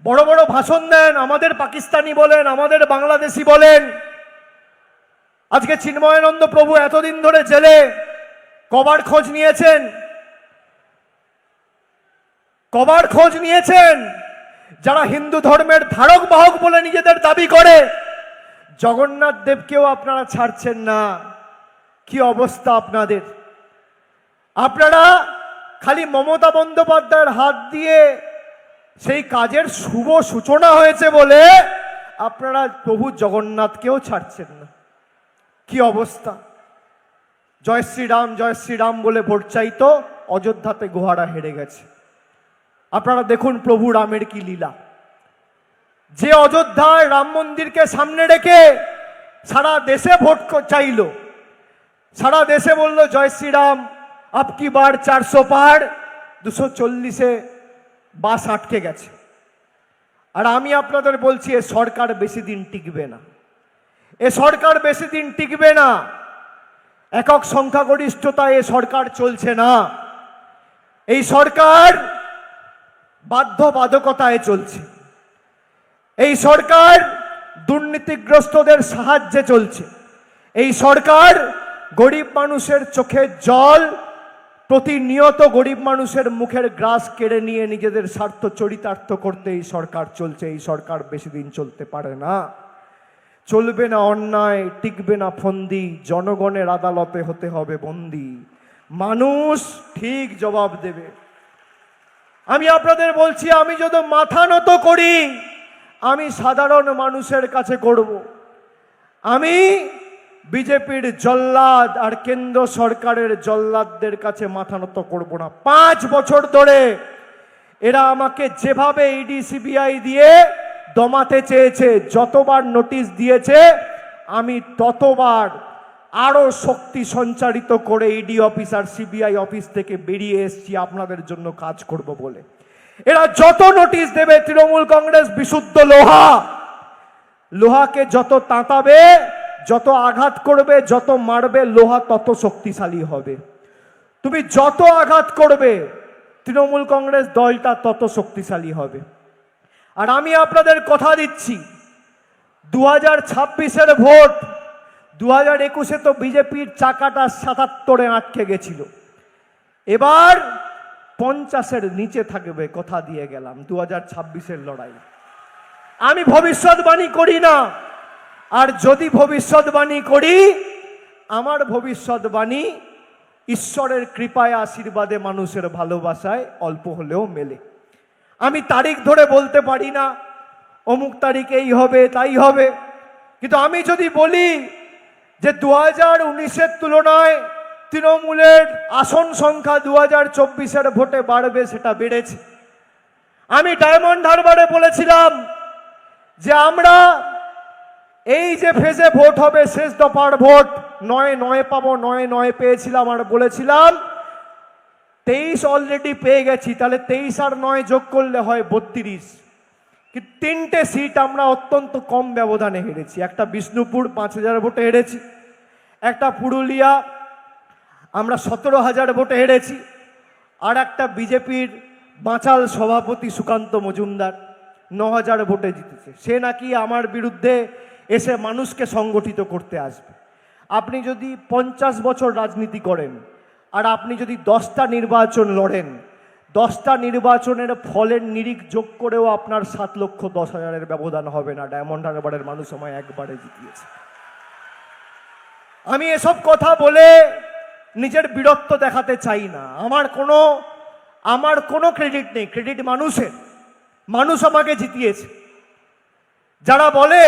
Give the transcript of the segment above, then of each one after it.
বড় বড় ভাষণ দেন, আমাদের পাকিস্তানি বলেন, আমাদের বাংলাদেশি বলেন। আজকে চিন্ময়ানন্দ প্রভু এতদিন ধরে জেলে, কবার খোঁজ নিয়েছেন? কবার খোঁজ নিয়েছেন? যারা হিন্দু ধর্মের ধারক বাহক বলে নিজেদের দাবি করে, জগন্নাথ দেবকেও আপনারা ছাড়ছেন না। কি অবস্থা আপনাদের! আপনারা খালি মমতা বন্দ্যোপাধ্যায়ের হাত দিয়ে সেই কাজের শুভ সূচনা হয়েছে বলে আপনারা প্রভু জগন্নাথকেও ছাড়ছেন না। কি অবস্থা! জয় শ্রীরাম বলে ভোট চাইতো, অযোধ্যাতে গোহারা হেরে গেছে। আপনারা দেখুন প্রভু রামের কি লীলা। যে অযোধ্যায় রাম মন্দিরকে সামনে রেখে সারা দেশে ভোট চাইল, সারা দেশে বলল জয় শ্রীরাম, আপকি বার 400 পার, 240-এ বাস আটকে গেছে। আর আমি আপনাদের বলছি, এ সরকার বেশি দিন টিকবে না। এ সরকার বেশি দিন টিকবে না। একক সংখ্যাগরিষ্ঠতায় এ সরকার চলছে না। এই সরকার বাধ্যবাধকতায় চলছে। এই সরকার দুর্নীতিগ্রস্তদের সাহায্যে চলছে। এই সরকার গরিব মানুষের চোখের জল, প্রতিনিয়ত গরিব মানুষের মুখের গ্রাস কেড়ে নিয়ে নিজেদের স্বার্থ চরিতার্থ করতে এই সরকার চলছে। এই সরকার বেশি দিন চলতে পারে না। চলবে না অন্যায়, টিকবে না ফন্দি, জনগণের আদালতে হতে হবে বন্দী। মানুষ ঠিক জবাব দেবে। আমি আপনাদের বলছি, আমি যদি মাথা নত করি, আমি সাধারণ মানুষের কাছে করব। আমি বিজেপির জল্লাদ আর কেন্দ্র সরকারের জল্লাদদের কাছে মাথা নত করব না। 5 বছর ধরে এরা আমাকে যেভাবে ইডি সিবিআই দিয়ে দমাতে চেয়েছে, যতবার নোটিশ দিয়েছে, আমি ততবার আরো শক্তি সঞ্চারিত করে ইডি অফিস আর সিবিআই অফিস থেকে বেরিয়ে এসেছি আপনাদের জন্য কাজ করব বলে। এরা যত নোটিশ দেবে, তৃণমূল কংগ্রেস বিশুদ্ধ লোহা, লোহাকে যত তাঁতাবে, যত আঘাত করবে, যত মারবে, লোহা তত শক্তিশালী হবে। তুমি যত আঘাত করবে, তৃণমূল কংগ্রেস দলটা তত শক্তিশালী হবে। আর আমি আপনাদের কথা দিচ্ছি, 2026-এর ভোট, 2021-এ তো বিজেপির চাকাটা 77-এ আটকে গেছিল। এবার 50-এর নিচে থাকবে, কথা দিয়ে গেলাম। 2026-এর লড়াই আমি ভবিষ্যৎবাণী করি না। আর যদি ভবিষ্যৎবাণী করি, আমার ভবিষ্যৎবাণী ঈশ্বরের কৃপায়, আশীর্বাদে, মানুষের ভালোবাসায় অল্প হলেও মেলে। আমি তারিখ ধরে বলতে পারি না অমুক তারিখে এই হবে তাই হবে, কিন্তু আমি যদি বলি যে 2019-এর তুলনায় তৃণমূলের আসন সংখ্যা 2024-এর ভোটে বাড়বে, সেটা বেড়েছে। আমি ডায়মন্ড হারবারে বলেছিলাম যে আমরা এই যে ফেজে ভোট হবে, শেষ দফার ভোট, 9 পাবো, 9 পেয়েছিলাম। আর বলেছিলাম 23 অলরেডি পেয়ে গেছি, তাহলে 23 আর 9 যোগ করলে হয় 32। কিন্তু 3টে সিট আমরা অত্যন্ত কম ব্যবধানে হেরেছি। একটা বিষ্ণুপুর 5000 ভোটে হেরেছি, একটা পুরুলিয়া আমরা 17000 ভোটে হেরেছি, আর একটা বিজেপির বাঁচাল সভাপতি সুকান্ত মজুমদার 9000 ভোটে জিতেছে। সে নাকি আমার বিরুদ্ধে এসে মানুষকে সংগঠিত করতে আসবে। আপনি যদি 50 বছর রাজনীতি করেন, আর আপনি যদি 10টা নির্বাচন লড়েন, 10টা নির্বাচনের ফলের নিরিখ যোগ করেও আপনার 7,10,000-এর ব্যবধান হবে না। ডায়মন্ড হারবারের মানুষ আমায় একবারে জিতিয়েছে। আমি এসব কথা বলে নিজের বীরত্ব দেখাতে চাই না। আমার কোনো ক্রেডিট নেই, ক্রেডিট মানুষের। মানুষ আমাকে জিতিয়েছে। যারা বলে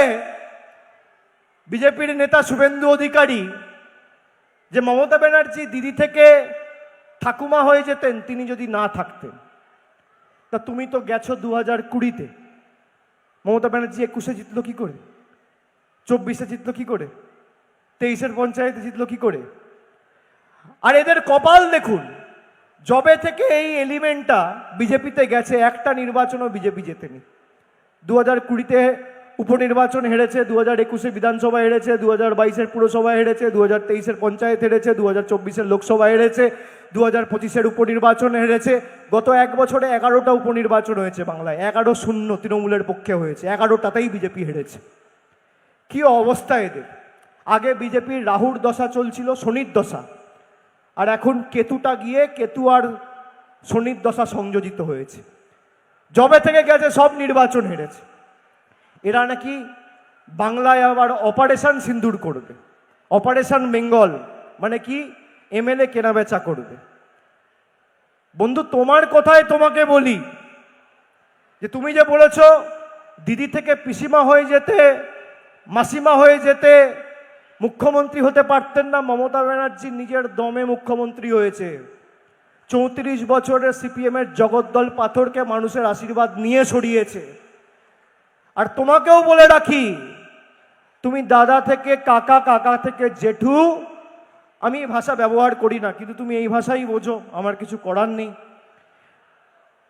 বিজেপির নেতা শুভেন্দু অধিকারী যে মমতা ব্যানার্জি দিদি থেকে ঠাকুমা হয়ে যেতেন তিনি যদি না থাকতেন, তা তুমি তো গেছো 2020-তে। মমতা ব্যানার্জি 21-এ জিতলো কি করে? 24-এ জিতলো কি করে? 23-এর পঞ্চায়েতে জিতলো কি করে? আর এদের কপাল দেখুন, জবে থেকে এই এলিমেন্টটা বিজেপিতে গেছে, একটা নির্বাচনও বিজেপি জেতেনি। 2020-তে উপনির্বাচন হেরেছে, 2021 বিধানসভা হেরেছে, 2022 পুরসভা হেরেছে, 2023 পঞ্চায়েত হেরেছে, 2024 লোকসভা হেরেছে, 2025 উপনির্বাচন হেরেছে। গত এক বছরে 11টা উপনির্বাচন হয়েছে বাংলায়, 11-0 তৃণমূলের পক্ষে হয়েছে, 11টাতেই বিজেপি হেরেছে। কি অবস্থা এদের! আগে বিজেপির রাহুর দশা চলছিল, শনির দশা, আর এখন কেতুটা গিয়ে কেতু আর শনির দশা সংযোজিত হয়েছে। জবে থেকে গেছে সব নির্বাচন হেরেছে। এরা নাকি বাংলায় আবার অপারেশন সিন্দুর করবে, অপারেশন বেঙ্গল, মানে কি এমএলএ কেনাবেচা করবে। বন্ধু, তোমার কথায় তোমাকে বলি যে তুমি যে বলেছ দিদি থেকে পিসিমা হয়ে যেতে, মাসিমা হয়ে যেতে মুখ্যমন্ত্রী হতে পারতেন না, মমতা ব্যানার্জি নিজের দমে মুখ্যমন্ত্রী হয়েছে। 34 বছরের সিপিএমের জগদ্দল পাথরকে মানুষের আশীর্বাদ নিয়ে সরিয়েছে। আর তোমাকেও বলে রাখি, তুমি দাদা থেকে কাকা, কাকা থেকে জেঠু, আমি এই ভাষা ব্যবহার করি না, কিন্তু তুমি এই ভাষাই বোঝো, আমার কিছু করার নেই।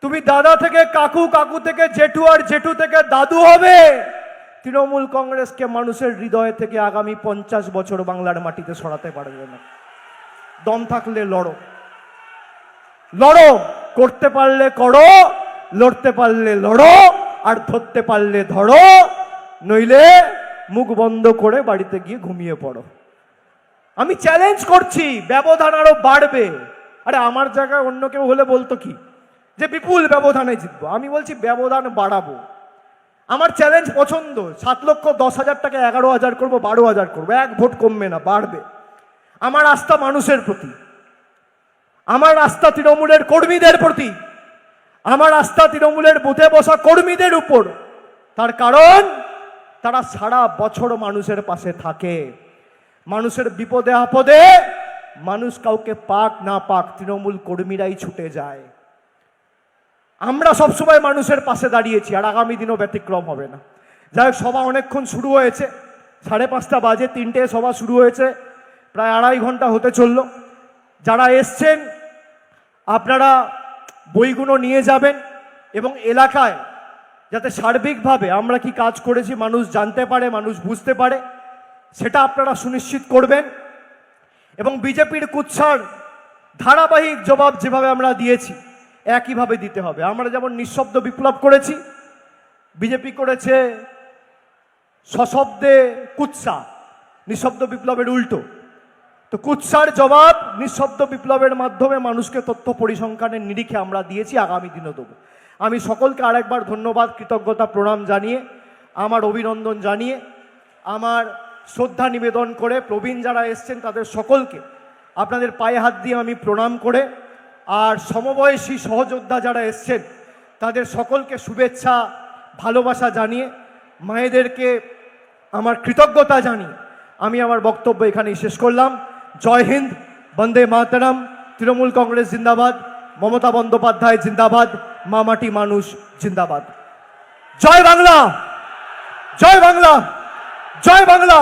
তুমি দাদা থেকে কাকু, কাকু থেকে জেঠু, আর জেঠু থেকে দাদু হবে। তৃণমূল কংগ্রেসকে মানুষের হৃদয় থেকে আগামী 50 বছর বাংলার মাটিতে সরাতে পারবে না। দম থাকলে লড়ো, লড়ো, করতে পারলে করো, লড়তে পারলে লড়ো, আর ধরতে পারলে ধরো, নইলে মুখ বন্ধ করে বাড়িতে গিয়ে ঘুমিয়ে পড়ো। আমি চ্যালেঞ্জ করছি, ব্যবধান আরো বাড়বে। আরে আমার জায়গায় অন্য কেউ হলে বলতো কি যে বিপুল ব্যবধানে জিতবো, আমি বলছি ব্যবধান বাড়াবো। আমার চ্যালেঞ্জ পছন্দ, 7,10,000 টাকা 11,000 করবো, 12,000 করবো, 1 ভোট কমবে না, বাড়বে। আমার আস্থা মানুষের প্রতি, আমার আস্থা তৃণমূলের কর্মীদের প্রতি, আমার আস্থা তৃণমূলের বুথে বসা কর্মীদের উপর। তার কারণ তারা সারা বছর মানুষের পাশে থাকে। মানুষের বিপদে আপদে মানুষ কাউকে পাক না পাক, তৃণমূল কর্মীরাই ছুটে যায়। আমরা সবসময় মানুষের পাশে দাঁড়িয়েছি, আর আগামী দিনও ব্যতিক্রম হবে না। যাই হোক, সভা অনেকক্ষণ শুরু হয়েছে, 5:30 বাজে, 3টে সভা শুরু হয়েছে, প্রায় 2.5 ঘন্টা হতে চলল। যারা এসছেন আপনারা বইগুলো নিয়ে যাবেন, এবং এলাকায় যাতে সার্বিকভাবে আমরা কি কাজ করেছি মানুষ জানতে পারে, মানুষ বুঝতে পারে, সেটা আপনারা সুনিশ্চিত করবেন। এবং বিজেপির কুৎসার ধারাবাহিক জবাব যেভাবে আমরা দিয়েছি একইভাবে দিতে হবে। আমরা যেমন নিঃশব্দ বিপ্লব করেছি, বিজেপি করেছে সশব্দে কুৎসা, নিঃশব্দ বিপ্লবের উল্টো। তো কুৎসার জবাব নিঃশব্দ বিপ্লবের মাধ্যমে মানুষকে তথ্য পরিসংখ্যানের নিরিখে আমরা দিয়েছি, আগামী দিনও দেবো। আমি সকলকে আরেকবার ধন্যবাদ, কৃতজ্ঞতা, প্রণাম জানিয়ে, আমার অভিনন্দন জানিয়ে, আমার শ্রদ্ধা নিবেদন করে, প্রবীণ যারা এসছেন তাদের সকলকে আপনাদের পায়ে হাত দিয়ে আমি প্রণাম করে, আর সমবয়সী সহযোদ্ধা যারা এসছেন তাদের সকলকে শুভেচ্ছা, ভালোবাসা জানিয়ে, মায়েদেরকে আমার কৃতজ্ঞতা জানিয়ে আমি আমার বক্তব্য এখানেই শেষ করলাম। জয় হিন্দ, বন্দে মাতরম, তৃণমূল কংগ্রেস জিন্দাবাদ, মমতা বন্দ্যোপাধ্যায় জিন্দাবাদ, মা মাটি মানুষ জিন্দাবাদ। জয় বাংলা, জয় বাংলা, জয় বাংলা।